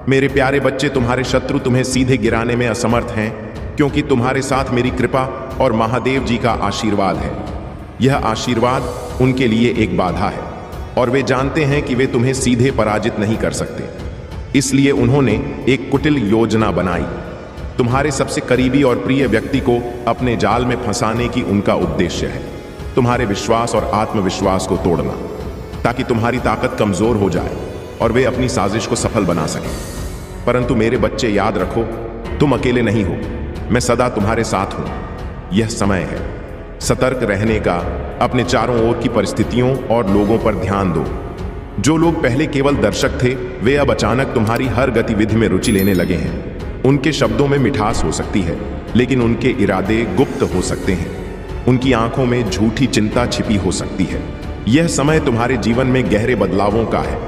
मेरे प्यारे बच्चे, तुम्हारे शत्रु तुम्हें सीधे गिराने में असमर्थ हैं, क्योंकि तुम्हारे साथ मेरी कृपा और महादेव जी का आशीर्वाद है। यह आशीर्वाद उनके लिए एक बाधा है और वे जानते हैं कि वे तुम्हें सीधे पराजित नहीं कर सकते। इसलिए उन्होंने एक कुटिल योजना बनाई। तुम्हारे सबसे करीबी और प्रिय व्यक्ति को अपने जाल में फंसाने की उनका उद्देश्य है तुम्हारे विश्वास और आत्मविश्वास को तोड़ना, ताकि तुम्हारी ताकत कमजोर हो जाए और वे अपनी साजिश को सफल बना सकें। परंतु मेरे बच्चे, याद रखो, तुम अकेले नहीं हो। मैं सदा तुम्हारे साथ हूं। यह समय है सतर्क रहने का। अपने चारों ओर की परिस्थितियों और लोगों पर ध्यान दो। जो लोग पहले केवल दर्शक थे, वे अब अचानक तुम्हारी हर गतिविधि में रुचि लेने लगे हैं। उनके शब्दों में मिठास हो सकती है, लेकिन उनके इरादे गुप्त हो सकते हैं। उनकी आंखों में झूठी चिंता छिपी हो सकती है। यह समय तुम्हारे जीवन में गहरे बदलावों का है।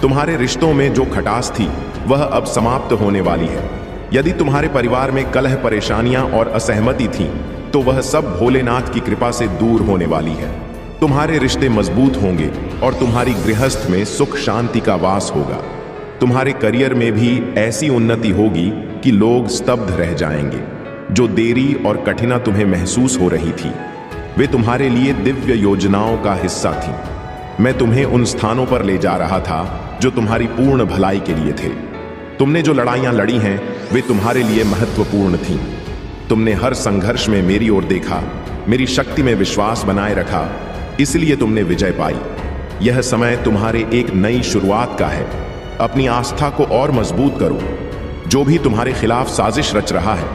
तुम्हारे रिश्तों में जो खटास थी, वह अब समाप्त होने वाली है। यदि तुम्हारे परिवार में कलह, परेशानियां और असहमति थी, तो वह सब भोलेनाथ की कृपा से दूर होने वाली है। तुम्हारे रिश्ते मजबूत होंगे और तुम्हारी गृहस्थ में सुख शांति का वास होगा। तुम्हारे करियर में भी ऐसी उन्नति होगी कि लोग स्तब्ध रह जाएंगे। जो देरी और कठिनाई तुम्हें महसूस हो रही थी, वे तुम्हारे लिए दिव्य योजनाओं का हिस्सा थी। मैं तुम्हें उन स्थानों पर ले जा रहा था जो तुम्हारी पूर्ण भलाई के लिए थे। तुमने जो लड़ाइयां लड़ी हैं, वे तुम्हारे लिए महत्वपूर्ण थीं। तुमने हर संघर्ष में मेरी ओर देखा, मेरी शक्ति में विश्वास बनाए रखा, इसलिए तुमने विजय पाई। यह समय तुम्हारे एक नई शुरुआत का है। अपनी आस्था को और मजबूत करो। जो भी तुम्हारे खिलाफ साजिश रच रहा है,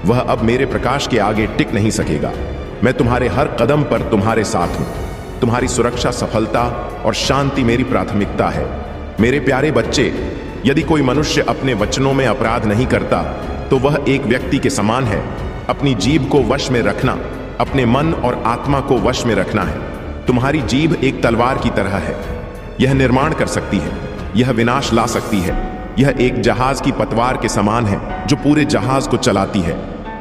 वह अब मेरे प्रकाश के आगे टिक नहीं सकेगा। मैं तुम्हारे हर कदम पर तुम्हारे साथ हूं। तुम्हारी सुरक्षा, सफलता और शांति मेरी प्राथमिकता है। मेरे प्यारे बच्चे, यदि कोई मनुष्य अपने वचनों में अपराध नहीं करता, तो वह एक व्यक्ति के समान है। अपनी जीभ को वश में रखना, अपने मन और आत्मा को वश में रखना है। तुम्हारी जीभ एक तलवार की तरह है। यह निर्माण कर सकती है, यह विनाश ला सकती है। यह एक जहाज की पतवार के समान है जो पूरे जहाज को चलाती है।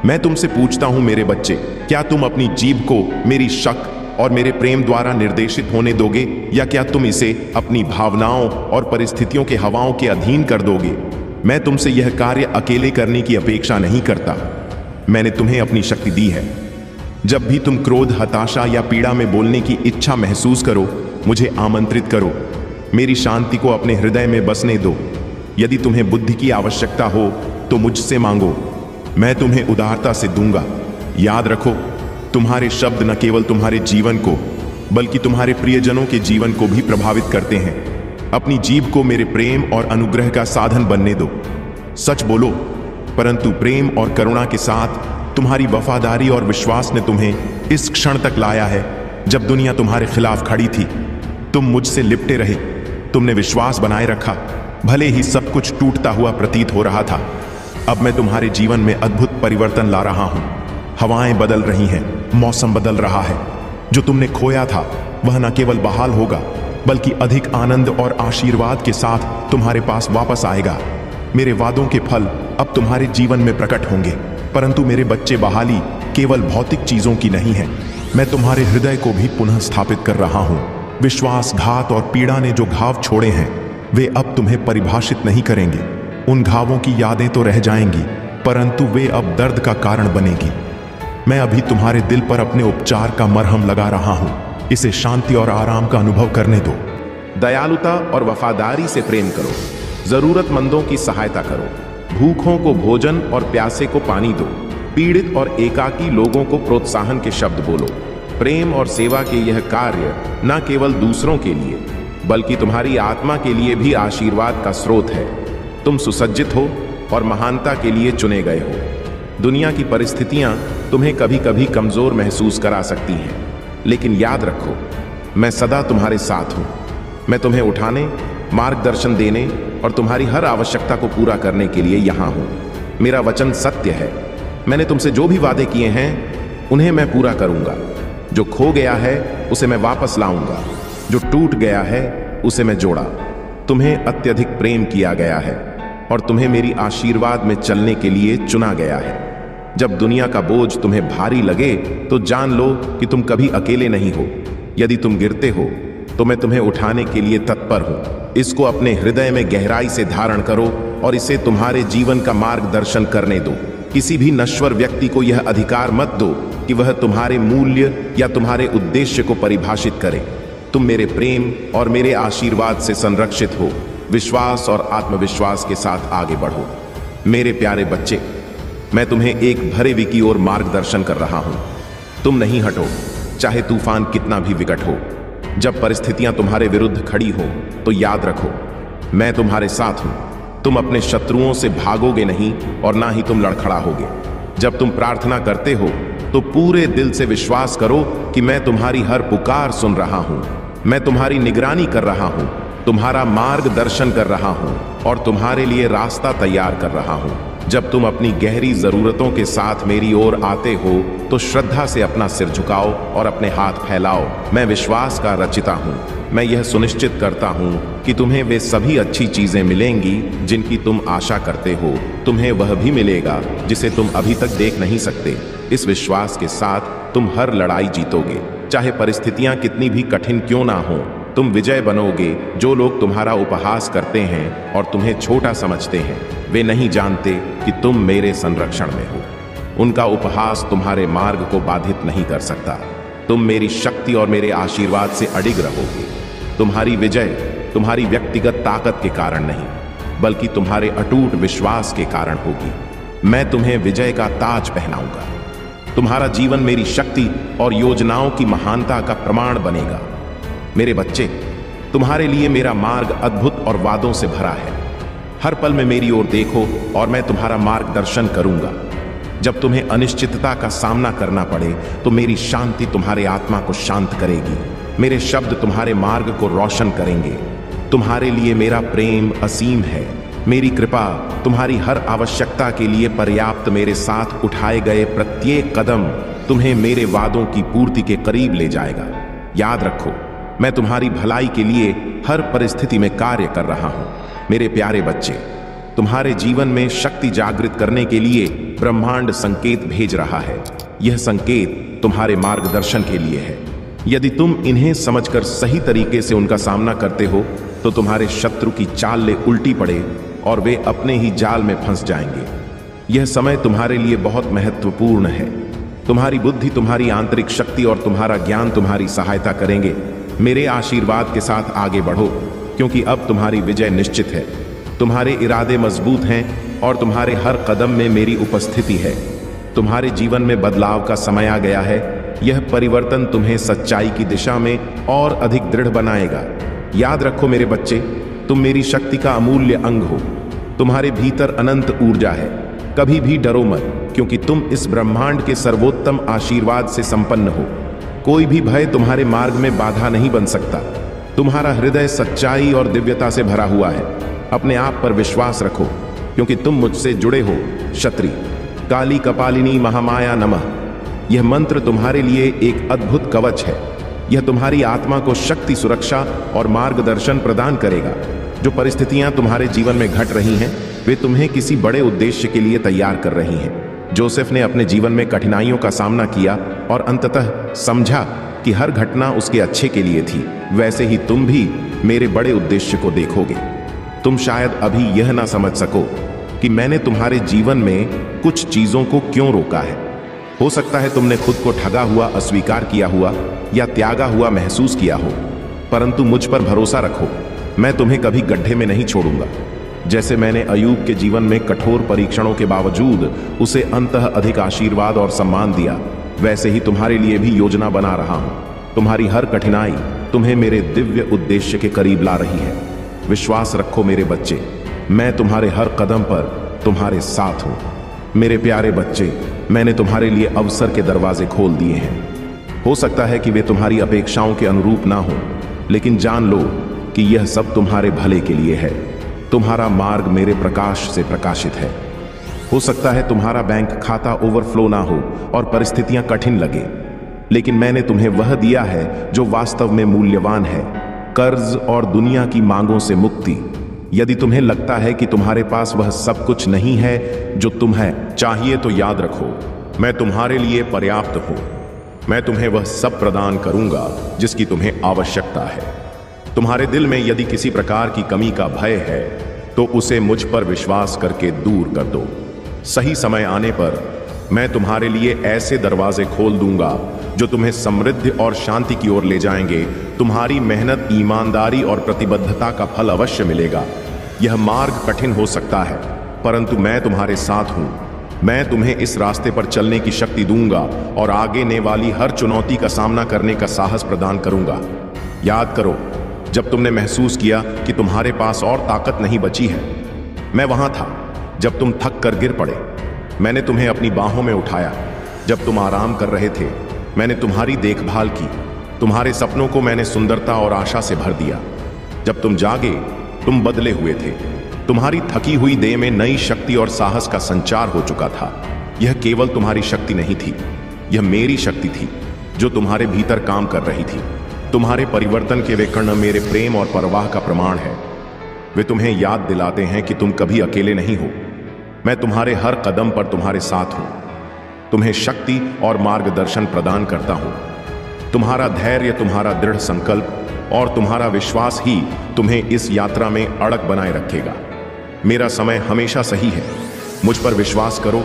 मैं तुमसे पूछता हूं मेरे बच्चे, क्या तुम अपनी जीभ को मेरी शक और मेरे प्रेम द्वारा निर्देशित होने दोगे, या क्या तुम इसे अपनी भावनाओं और परिस्थितियों के हवाओं के अधीन कर दोगे? मैं तुमसे यह कार्य अकेले करने की अपेक्षा नहीं करता। मैंने तुम्हें अपनी शक्ति दी है। जब भी तुम क्रोध, हताशा या पीड़ा में बोलने की इच्छा महसूस करो, मुझे आमंत्रित करो। मेरी शांति को अपने हृदय में बसने दो। यदि तुम्हें बुद्धि की आवश्यकता हो, तो मुझसे मांगो, मैं तुम्हें उदारता से दूंगा। याद रखो, तुम्हारे शब्द न केवल तुम्हारे जीवन को, बल्कि तुम्हारे प्रियजनों के जीवन को भी प्रभावित करते हैं। अपनी जीभ को मेरे प्रेम और अनुग्रह का साधन बनने दो। सच बोलो, परंतु प्रेम और करुणा के साथ। तुम्हारी वफादारी और विश्वास ने तुम्हें इस क्षण तक लाया है जब दुनिया तुम्हारे खिलाफ खड़ी थी। तुम मुझसे लिपटे रहे, तुमने विश्वास बनाए रखा, भले ही सब कुछ टूटता हुआ प्रतीत हो रहा था। अब मैं तुम्हारे जीवन में अद्भुत परिवर्तन ला रहा हूं। हवाएं बदल रही हैं, मौसम बदल रहा है। जो तुमने खोया था, वह न केवल बहाल होगा, बल्कि अधिक आनंद और आशीर्वाद के साथ तुम्हारे पास वापस आएगा। मेरे वादों के फल अब तुम्हारे जीवन में प्रकट होंगे। परंतु मेरे बच्चे, बहाली केवल भौतिक चीजों की नहीं है। मैं तुम्हारे हृदय को भी पुनः स्थापित कर रहा हूं। विश्वासघात और पीड़ा ने जो घाव छोड़े हैं, वे अब तुम्हें परिभाषित नहीं करेंगे। उन घावों की यादें तो रह जाएंगी, परंतु वे अब दर्द का कारण बनेगी। मैं अभी तुम्हारे दिल पर अपने उपचार का मरहम लगा रहा हूं। इसे शांति और आराम का अनुभव करने दो। दयालुता और वफादारी से प्रेम करो। जरूरतमंदों की सहायता करो। भूखों को भोजन और प्यासे को पानी दो। पीड़ित और एकाकी लोगों को प्रोत्साहन के शब्द बोलो। प्रेम और सेवा के यह कार्य न केवल दूसरों के लिए, बल्कि तुम्हारी आत्मा के लिए भी आशीर्वाद का स्रोत है। तुम सुसज्जित हो और महानता के लिए चुने गए हो। दुनिया की परिस्थितियां तुम्हें कभी कभी कमजोर महसूस करा सकती हैं, लेकिन याद रखो, मैं सदा तुम्हारे साथ हूं। मैं तुम्हें उठाने, मार्गदर्शन देने और तुम्हारी हर आवश्यकता को पूरा करने के लिए यहां हूं। मेरा वचन सत्य है। मैंने तुमसे जो भी वादे किए हैं, उन्हें मैं पूरा करूंगा। जो खो गया है, उसे मैं वापस लाऊंगा। जो टूट गया है, उसे मैं जोड़ा। तुम्हें अत्यधिक प्रेम किया गया है और तुम्हें मेरी आशीर्वाद में चलने के लिए चुना गया है। जब दुनिया का बोझ तुम्हें भारी लगे, तो जान लो कि तुम कभी अकेले नहीं हो। यदि तुम गिरते हो, तो मैं तुम्हें उठाने के लिए तत्पर हूं। इसको अपने हृदय में गहराई से धारण करो और इसे तुम्हारे जीवन का मार्गदर्शन करने दो। किसी भी नश्वर व्यक्ति को यह अधिकार मत दो कि वह तुम्हारे मूल्य या तुम्हारे उद्देश्य को परिभाषित करे। तुम मेरे प्रेम और मेरे आशीर्वाद से संरक्षित हो। विश्वास और आत्मविश्वास के साथ आगे बढ़ो। मेरे प्यारे बच्चे, मैं तुम्हें एक भरे हुए की ओर मार्गदर्शन कर रहा हूं। तुम नहीं हटो, चाहे तूफान कितना भी विकट हो। जब परिस्थितियां तुम्हारे विरुद्ध खड़ी हो तो याद रखो, मैं तुम्हारे साथ हूं। तुम अपने शत्रुओं से भागोगे नहीं और ना ही तुम लड़खड़ाओगे। जब तुम प्रार्थना करते हो तो पूरे दिल से विश्वास करो कि मैं तुम्हारी हर पुकार सुन रहा हूं। मैं तुम्हारी निगरानी कर रहा हूं, तुम्हारा मार्गदर्शन कर रहा हूं और तुम्हारे लिए रास्ता तैयार कर रहा हूं। जब तुम अपनी गहरी जरूरतों के साथ मेरी ओर आते हो तो श्रद्धा से अपना सिर झुकाओ और अपने हाथ फैलाओ। मैं विश्वास का रचिता हूं। मैं यह सुनिश्चित करता हूं कि तुम्हें वे सभी अच्छी चीजें मिलेंगी जिनकी तुम आशा करते हो। तुम्हें वह भी मिलेगा जिसे तुम अभी तक देख नहीं सकते। इस विश्वास के साथ तुम हर लड़ाई जीतोगे, चाहे परिस्थितियां कितनी भी कठिन क्यों ना हो। तुम विजय बनोगे। जो लोग तुम्हारा उपहास करते हैं और तुम्हें छोटा समझते हैं, वे नहीं जानते कि तुम मेरे संरक्षण में हो। उनका उपहास तुम्हारे मार्ग को बाधित नहीं कर सकता। तुम मेरी शक्ति और मेरे आशीर्वाद से अडिग रहोगे। तुम्हारी विजय तुम्हारी व्यक्तिगत ताकत के कारण नहीं, बल्कि तुम्हारे अटूट विश्वास के कारण होगी। मैं तुम्हें विजय का ताज पहनाऊंगा। तुम्हारा जीवन मेरी शक्ति और योजनाओं की महानता का प्रमाण बनेगा। मेरे बच्चे, तुम्हारे लिए मेरा मार्ग अद्भुत और वादों से भरा है। हर पल में मेरी ओर देखो और मैं तुम्हारा मार्गदर्शन करूंगा। जब तुम्हें अनिश्चितता का सामना करना पड़े तो मेरी शांति तुम्हारे आत्मा को शांत करेगी। मेरे शब्द तुम्हारे मार्ग को रोशन करेंगे। तुम्हारे लिए मेरा प्रेम असीम है। मेरी कृपा तुम्हारी हर आवश्यकता के लिए पर्याप्त। मेरे साथ उठाए गए प्रत्येक कदम तुम्हें मेरे वादों की पूर्ति के करीब ले जाएगा। याद रखो, मैं तुम्हारी भलाई के लिए हर परिस्थिति में कार्य कर रहा हूं। मेरे प्यारे बच्चे, तुम्हारे जीवन में शक्ति जागृत करने के लिए ब्रह्मांड संकेत भेज रहा है। यह संकेत तुम्हारे मार्गदर्शन के लिए है। यदि तुम इन्हें समझकर सही तरीके से उनका सामना करते हो तो तुम्हारे शत्रु की चाल उल्टी पड़े और वे अपने ही जाल में फंस जाएंगे। यह समय तुम्हारे लिए बहुत महत्वपूर्ण है। तुम्हारी बुद्धि, तुम्हारी आंतरिक शक्ति और तुम्हारा ज्ञान तुम्हारी सहायता करेंगे। मेरे आशीर्वाद के साथ आगे बढ़ो, क्योंकि अब तुम्हारी विजय निश्चित है। तुम्हारे इरादे मजबूत हैं और तुम्हारे हर कदम में मेरी उपस्थिति है। तुम्हारे जीवन में बदलाव का समय आ गया है। यह परिवर्तन तुम्हें सच्चाई की दिशा में और अधिक दृढ़ बनाएगा। याद रखो मेरे बच्चे, तुम मेरी शक्ति का अमूल्य अंग हो। तुम्हारे भीतर अनंत ऊर्जा है। कभी भी डरो मत, क्योंकि तुम इस ब्रह्मांड के सर्वोत्तम आशीर्वाद से संपन्न हो। कोई भी भय तुम्हारे मार्ग में बाधा नहीं बन सकता। तुम्हारा हृदय सच्चाई और दिव्यता से भरा हुआ है। अपने आप पर विश्वास रखो, क्योंकि तुम मुझसे जुड़े हो। क्षत्री काली कपालिनी महामाया नमः। यह मंत्र तुम्हारे लिए एक अद्भुत कवच है। यह तुम्हारी आत्मा को शक्ति, सुरक्षा और मार्गदर्शन प्रदान करेगा। जो परिस्थितियां तुम्हारे जीवन में घट रही हैं, वे तुम्हें किसी बड़े उद्देश्य के लिए तैयार कर रही हैं। जोसेफ ने अपने जीवन में कठिनाइयों का सामना किया और अंततः समझा कि हर घटना उसके अच्छे के लिए थी। वैसे ही तुम भी मेरे बड़े उद्देश्य को देखोगे। तुम शायद अभी यह ना समझ सको कि मैंने तुम्हारे जीवन में कुछ चीजों को क्यों रोका है। हो सकता है तुमने खुद को ठगा हुआ, अस्वीकार किया हुआ या त्यागा हुआ महसूस किया हो, परंतु मुझ पर भरोसा रखो, मैं तुम्हें कभी गड्ढे में नहीं छोड़ूंगा। जैसे मैंने अयूब के जीवन में कठोर परीक्षणों के बावजूद उसे अंततः अधिक आशीर्वाद और सम्मान दिया, वैसे ही तुम्हारे लिए भी योजना बना रहा हूं। तुम्हारी हर कठिनाई तुम्हें मेरे दिव्य उद्देश्य के करीब ला रही है। विश्वास रखो मेरे बच्चे, मैं तुम्हारे हर कदम पर तुम्हारे साथ हूं। मेरे प्यारे बच्चे, मैंने तुम्हारे लिए अवसर के दरवाजे खोल दिए हैं। हो सकता है कि वे तुम्हारी अपेक्षाओं के अनुरूप ना हो, लेकिन जान लो कि यह सब तुम्हारे भले के लिए है। तुम्हारा मार्ग मेरे प्रकाश से प्रकाशित है। हो सकता है तुम्हारा बैंक खाता ओवरफ्लो ना हो और परिस्थितियां कठिन लगे, लेकिन मैंने तुम्हें वह दिया है जो वास्तव में मूल्यवान है, कर्ज और दुनिया की मांगों से मुक्ति। यदि तुम्हें लगता है कि तुम्हारे पास वह सब कुछ नहीं है जो तुम्हें चाहिए, तो याद रखो, मैं तुम्हारे लिए पर्याप्त हूं। मैं तुम्हें वह सब प्रदान करूंगा जिसकी तुम्हें आवश्यकता है। तुम्हारे दिल में यदि किसी प्रकार की कमी का भय है तो उसे मुझ पर विश्वास करके दूर कर दो। सही समय आने पर मैं तुम्हारे लिए ऐसे दरवाजे खोल दूंगा जो तुम्हें समृद्धि और शांति की ओर ले जाएंगे। तुम्हारी मेहनत, ईमानदारी और प्रतिबद्धता का फल अवश्य मिलेगा। यह मार्ग कठिन हो सकता है, परंतु मैं तुम्हारे साथ हूं। मैं तुम्हें इस रास्ते पर चलने की शक्ति दूंगा और आगे आने वाली हर चुनौती का सामना करने का साहस प्रदान करूंगा। याद करो, जब तुमने महसूस किया कि तुम्हारे पास और ताकत नहीं बची है, मैं वहां था। जब तुम थक कर गिर पड़े, मैंने तुम्हें अपनी बाहों में उठाया। जब तुम आराम कर रहे थे, मैंने तुम्हारी देखभाल की। तुम्हारे सपनों को मैंने सुंदरता और आशा से भर दिया। जब तुम जागे, तुम बदले हुए थे। तुम्हारी थकी हुई देह में नई शक्ति और साहस का संचार हो चुका था। यह केवल तुम्हारी शक्ति नहीं थी, यह मेरी शक्ति थी जो तुम्हारे भीतर काम कर रही थी। तुम्हारे परिवर्तन के वे कण मेरे प्रेम और परवाह का प्रमाण है। वे तुम्हें याद दिलाते हैं कि तुम कभी अकेले नहीं हो। मैं तुम्हारे हर कदम पर तुम्हारे साथ हूं, तुम्हें शक्ति और मार्गदर्शन प्रदान करता हूं। तुम्हारा धैर्य, तुम्हारा दृढ़ संकल्प और तुम्हारा विश्वास ही तुम्हें इस यात्रा में अड़क बनाए रखेगा। मेरा समय हमेशा सही है। मुझ पर विश्वास करो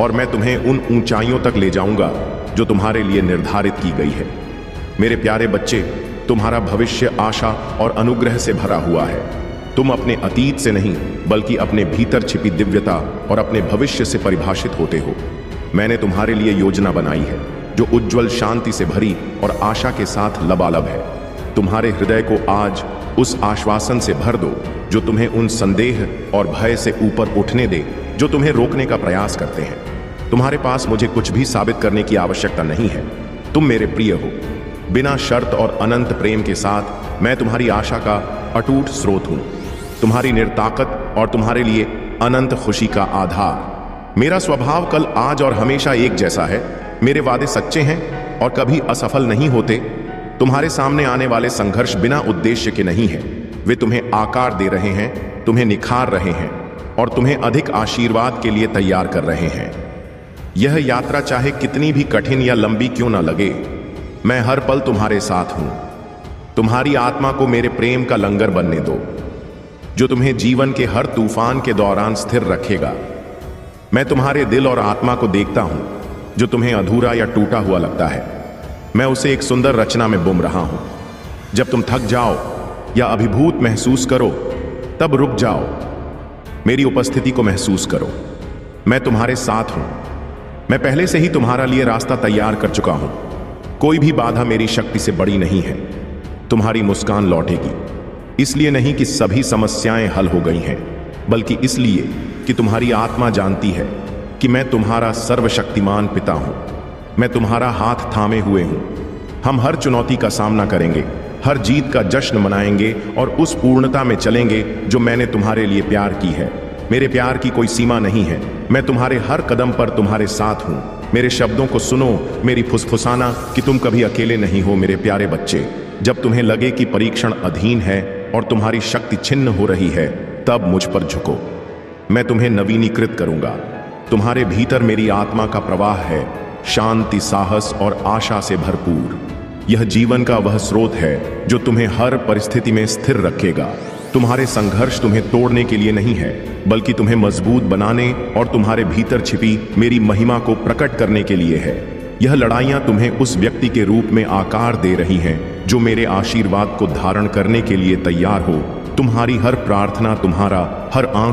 और मैं तुम्हें उन ऊंचाइयों तक ले जाऊंगा जो तुम्हारे लिए निर्धारित की गई है। मेरे प्यारे बच्चे, तुम्हारा भविष्य आशा और अनुग्रह से भरा हुआ है। तुम अपने अतीत से नहीं, बल्कि अपने भीतर छिपी दिव्यता और अपने भविष्य से परिभाषित होते हो। मैंने तुम्हारे लिए योजना बनाई है जो उज्जवल, शांति से भरी और आशा के साथ लबालब है। तुम्हारे हृदय को आज उस आश्वासन से भर दो जो तुम्हें उन संदेह और भय से ऊपर उठने दे जो तुम्हें रोकने का प्रयास करते हैं। तुम्हारे पास मुझे कुछ भी साबित करने की आवश्यकता नहीं है। तुम मेरे प्रिय हो। बिना शर्त और अनंत प्रेम के साथ मैं तुम्हारी आशा का अटूट स्रोत हूं, तुम्हारी निर्ताकत और तुम्हारे लिए अनंत खुशी का आधार। मेरा स्वभाव कल, आज और हमेशा एक जैसा है। मेरे वादे सच्चे हैं और कभी असफल नहीं होते। तुम्हारे सामने आने वाले संघर्ष बिना उद्देश्य के नहीं है। वे तुम्हें आकार दे रहे हैं, तुम्हें निखार रहे हैं और तुम्हें अधिक आशीर्वाद के लिए तैयार कर रहे हैं। यह यात्रा चाहे कितनी भी कठिन या लंबी क्यों ना लगे, मैं हर पल तुम्हारे साथ हूं। तुम्हारी आत्मा को मेरे प्रेम का लंगर बनने दो जो तुम्हें जीवन के हर तूफान के दौरान स्थिर रखेगा। मैं तुम्हारे दिल और आत्मा को देखता हूं जो तुम्हें अधूरा या टूटा हुआ लगता है। मैं उसे एक सुंदर रचना में बुन रहा हूं। जब तुम थक जाओ या अभिभूत महसूस करो, तब रुक जाओ, मेरी उपस्थिति को महसूस करो। मैं तुम्हारे साथ हूं। मैं पहले से ही तुम्हारा लिए रास्ता तैयार कर चुका हूं। कोई भी बाधा मेरी शक्ति से बड़ी नहीं है। तुम्हारी मुस्कान लौटेगी, इसलिए नहीं कि सभी समस्याएं हल हो गई हैं, बल्कि इसलिए कि तुम्हारी आत्मा जानती है कि मैं तुम्हारा सर्वशक्तिमान पिता हूं। मैं तुम्हारा हाथ थामे हुए हूं। हम हर चुनौती का सामना करेंगे, हर जीत का जश्न मनाएंगे और उस पूर्णता में चलेंगे जो मैंने तुम्हारे लिए प्यार की है। मेरे प्यार की कोई सीमा नहीं है। मैं तुम्हारे हर कदम पर तुम्हारे साथ हूं। मेरे शब्दों को सुनो, मेरी फुसफुसाना कि तुम कभी अकेले नहीं हो। मेरे प्यारे बच्चे, जब तुम्हें लगे कि परीक्षण अधीन है और तुम्हारी शक्ति छिन्न हो रही है, तब मुझ पर झुको। मैं तुम्हें नवीनीकृत करूंगा। तुम्हारे भीतर मेरी आत्मा का प्रवाह है, शांति, साहस और आशा से भरपूर। यह जीवन का वह स्रोत है जो तुम्हें हर परिस्थिति में स्थिर रखेगा। तुम्हारे संघर्ष तुम्हें तोड़ने के लिए नहीं है, बल्कि तुम्हें मजबूत बनाने और तुम्हारे भीतर छिपी मेरी महिमा को प्रकट करने के लिए है। यह लड़ाइयां तुम्हें उस व्यक्ति के रूप में आकार दे रही हैं जो मेरे आशीर्वाद को धारण करने के लिए तैयार हो। तुम्हारी हर प्रार्थना, तुम्हारा हर आंसू